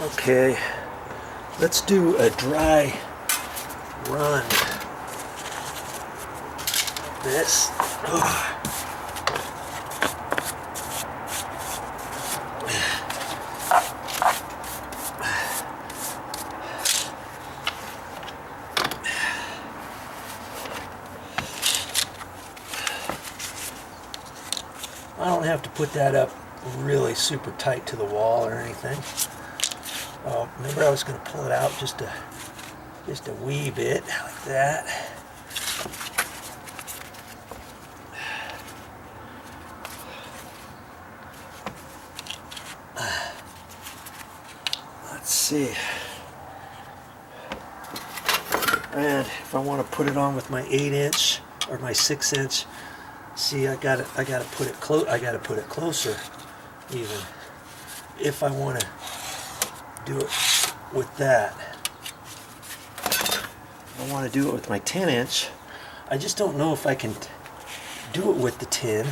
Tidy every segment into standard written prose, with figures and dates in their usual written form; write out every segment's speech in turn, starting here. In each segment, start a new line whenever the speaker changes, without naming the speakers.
Okay, let's do a dry run. This. I don't have to put that up really super tight to the wall or anything. Oh, remember I was going to pull it out just a wee bit like that. Let's see. And if I want to put it on with my 8-inch or my 6-inch, see, I gotta put it closer even. If I want to do it with that. I want to do it with my 10-inch. I just don't know if I can do it with the 10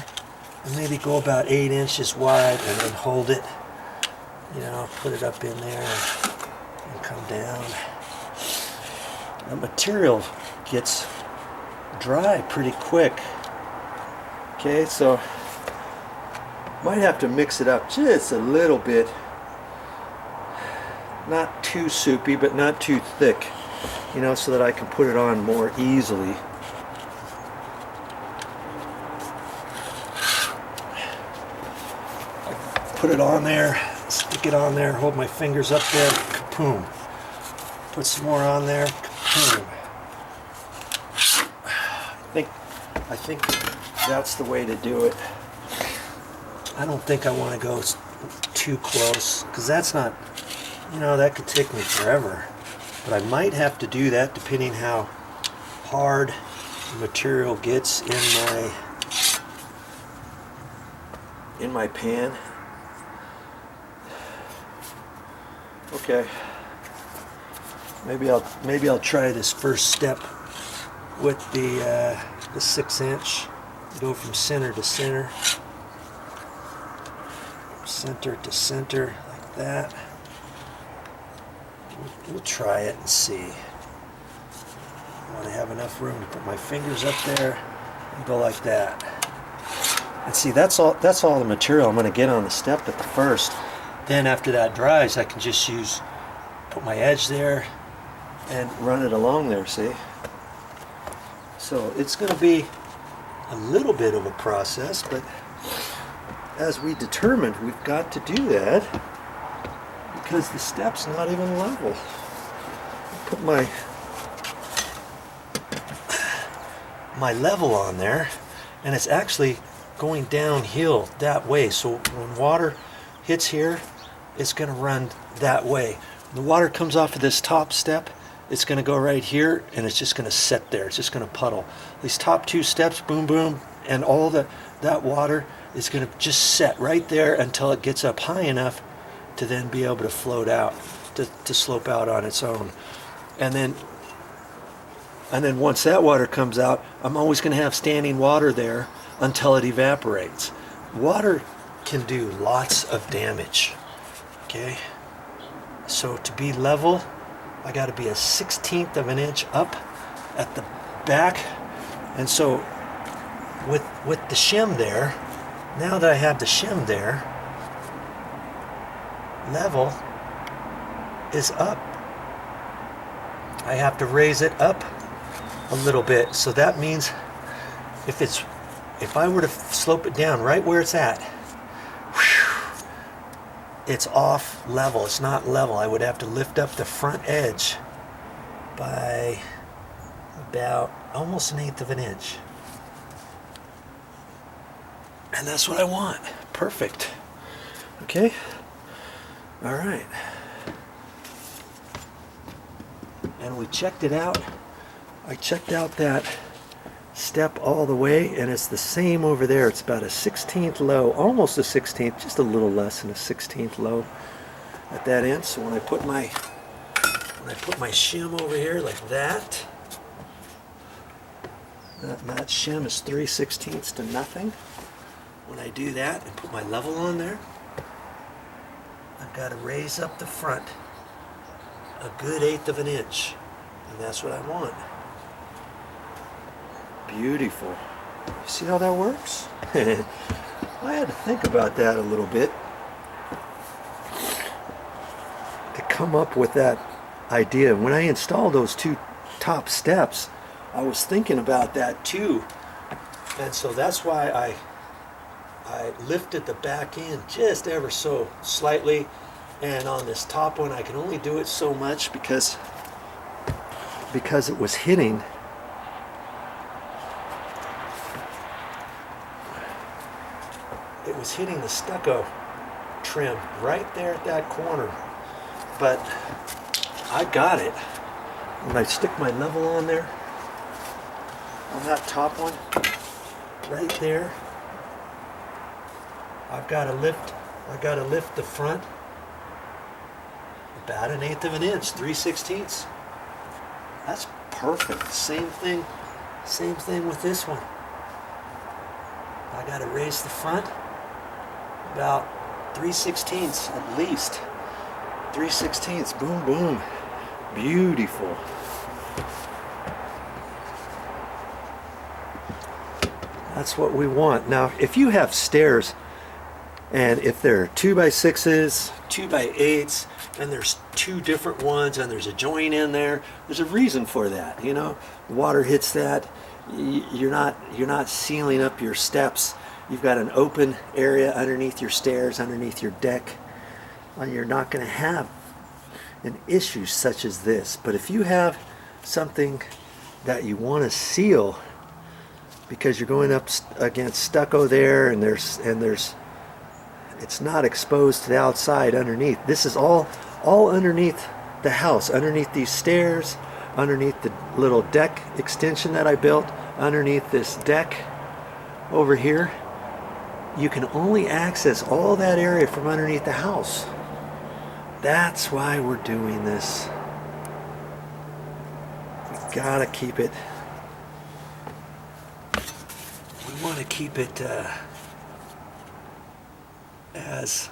and maybe go about 8 inches wide and then hold it, you know, put it up in there and come down. The material gets dry pretty quick. Okay, so might have to mix it up just a little bit. Not too soupy, but not too thick, you know, so that I can put it on more easily. Put it on there, stick it on there, hold my fingers up there, kapoom. Put some more on there, kapoom. I think that's the way to do it. I don't think I want to go too close, because that's not, you know, that could take me forever. But I might have to do that depending how hard the material gets in my pan. Okay. Maybe I'll try this first step with the 6-inch. Go from center to center. Center to center, like that. We'll try it and see. I want to have enough room to put my fingers up there and go like that. And see, that's all the material I'm going to get on the step at the first. Then after that dries, I can just put my edge there and run it along there, see? So it's going to be a little bit of a process, but as we determined, we've got to do that because the step's not even level. Put my level on there, and it's actually going downhill that way. So when water hits here, it's going to run that way. When the water comes off of this top step, it's going to go right here, and it's just going to sit there. It's just going to puddle. These top 2 steps, boom, boom, and all that water is going to just set right there until it gets up high enough to then be able to float out, to slope out on its own. And then once that water comes out, I'm always going to have standing water there until it evaporates. Water can do lots of damage. Okay? So to be level, I got to be a 1/16 of an inch up at the back. And so with the shim there, now that I have the shim there, level is up. I have to raise it up a little bit. So that means if I were to slope it down right where it's at, it's off level. It's not level. I would have to lift up the front edge by about almost 1/8 of an inch. And that's what I want. Perfect. Okay? All right. And we checked it out. I checked out that step all the way, and it's the same over there. It's about a 1/16 low, almost a 1/16, just a little less than a 1/16 low at that end. So when I put my shim over here like that, that shim is 3/16 to nothing. When I do that and put my level on there, I'm got to raise up the front a good 1/8 of an inch, and that's what I want. Beautiful. See how that works? I had to think about that a little bit to come up with that idea. When I installed those 2 top steps, I was thinking about that too, and so that's why I lifted the back end just ever so slightly, and on this top one I can only do it so much because it was hitting the stucco trim right there at that corner. But I got it. When I stick my level on there, on that top one, right there, I gotta lift the front about 1/8 of an inch, 3/16. That's perfect. Same thing with this one. I gotta raise the front about 3/16 at least. 3/16. Boom, boom. Beautiful. That's what we want. Now, if you have stairs, and if they're 2x6s, 2x8s, and there's 2 different ones, and there's a joint in there, there's a reason for that. You know, the water hits that. You're not sealing up your steps. You've got an open area underneath your stairs, underneath your deck. You're not going to have an issue such as this. But if you have something that you want to seal because you're going up against stucco there, and it's not exposed to the outside underneath. This is all underneath the house, underneath these stairs, underneath the little deck extension that I built, underneath this deck over here. You can only access all that area from underneath the house. That's why we're doing this. We gotta keep it. We want to keep it as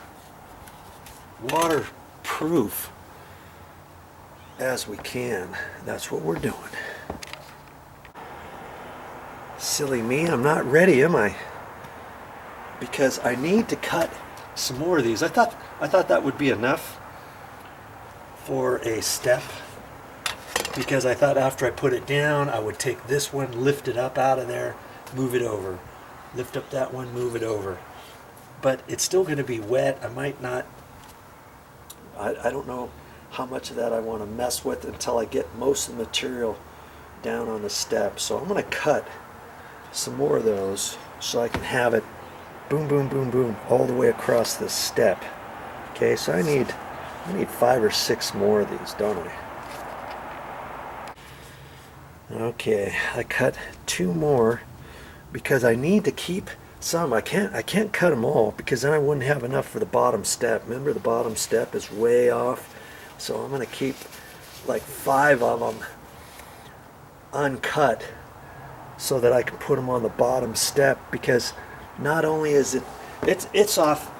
waterproof as we can. That's what we're doing. Silly me, I'm not ready, am I? Because I need to cut some more of these. I thought that would be enough for a step, because I thought after I put it down I would take this one, lift it up out of there, move it over, lift up that one, move it over. But it's still going to be wet. I might not, I don't know how much of that I want to mess with until I get most of the material down on the step. So I'm going to cut some more of those so I can have it boom, boom, boom, boom all the way across this step. Okay, so I need 5 or 6 more of these, don't I? Okay, I cut 2 more because I need to keep some. I can't cut them all because then I wouldn't have enough for the bottom step. Remember, the bottom step is way off, so I'm going to keep like 5 of them uncut so that I can put them on the bottom step, because not only is it's off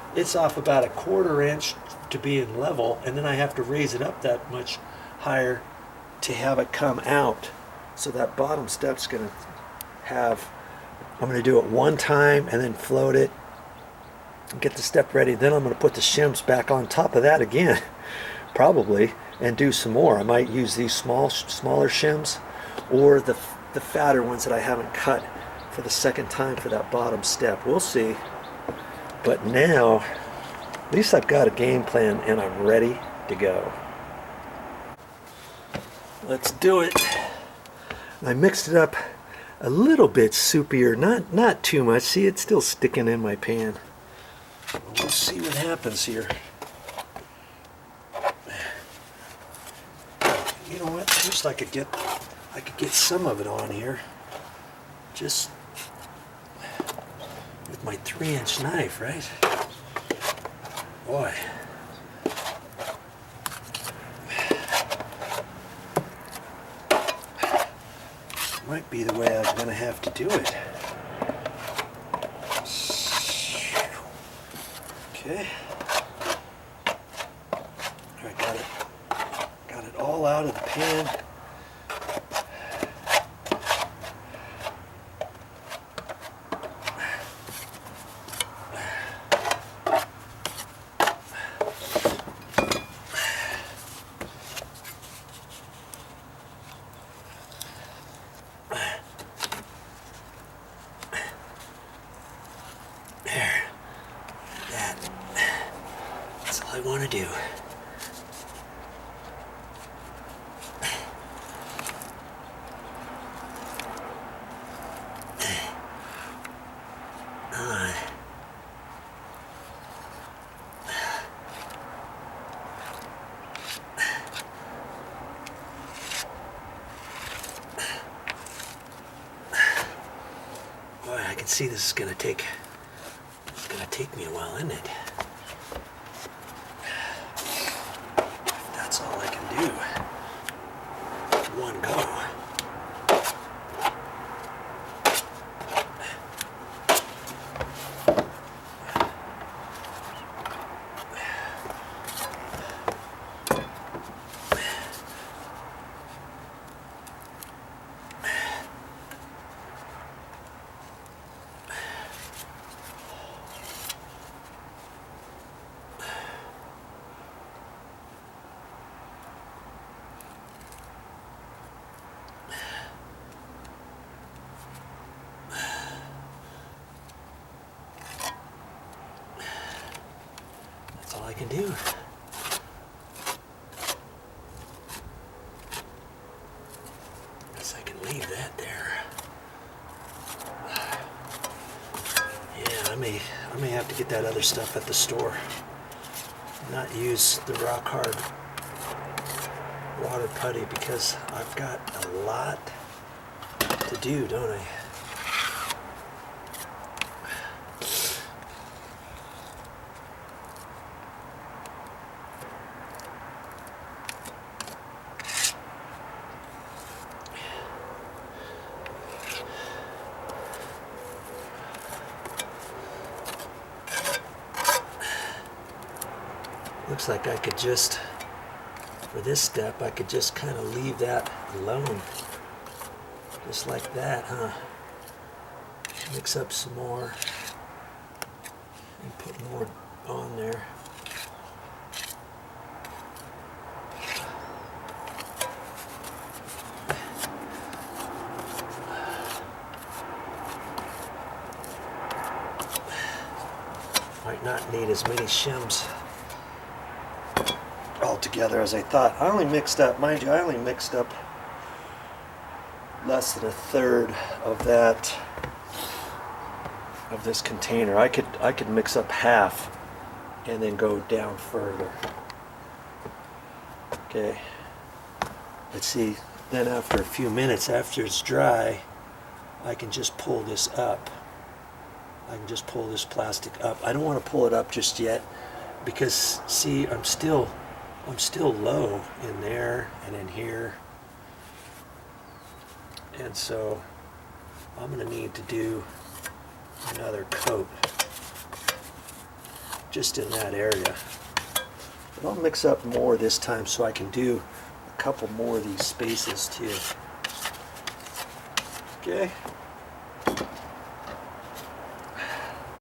about 1/4 inch to being level, and then I have to raise it up that much higher to have it come out. So that bottom step's going to have, I'm going to do it one time and then float it and get the step ready. Then I'm going to put the shims back on top of that again, probably, and do some more. I might use these smaller shims, or the fatter ones that I haven't cut for the second time for that bottom step. We'll see. But now, at least I've got a game plan and I'm ready to go. Let's do it. I mixed it up a little bit soupier, not too much. See, it's still sticking in my pan. We'll see what happens here. You know what? Just I could get some of it on here, just with my 3-inch knife, right? Boy. Might be the way I'm going to have to do it. Okay. all out of the pan. There. That's all I want to do. Boy, I can see this is gonna take me a while, isn't it? That's all I can do. One go. That's all I can do. Guess I can leave that there. Yeah, I may have to get that other stuff at the store. Not use the rock hard water putty because I've got a lot to do, don't I? Looks like I could just, for this step, I could just kind of leave that alone. Just like that, huh? Mix up some more and put more on there. Might not need as many shims altogether as I thought. I only mixed up, mind you, I only mixed up less than a third of that, of this container. I could mix up half and then go down further. Okay. Let's see, then after a few minutes, after it's dry, I can just pull this up. I can just pull this plastic up. I don't want to pull it up just yet because, see, I'm still low in there and in here, and so I'm going to need to do another coat just in that area. But I'll mix up more this time so I can do a couple more of these spaces too. Okay.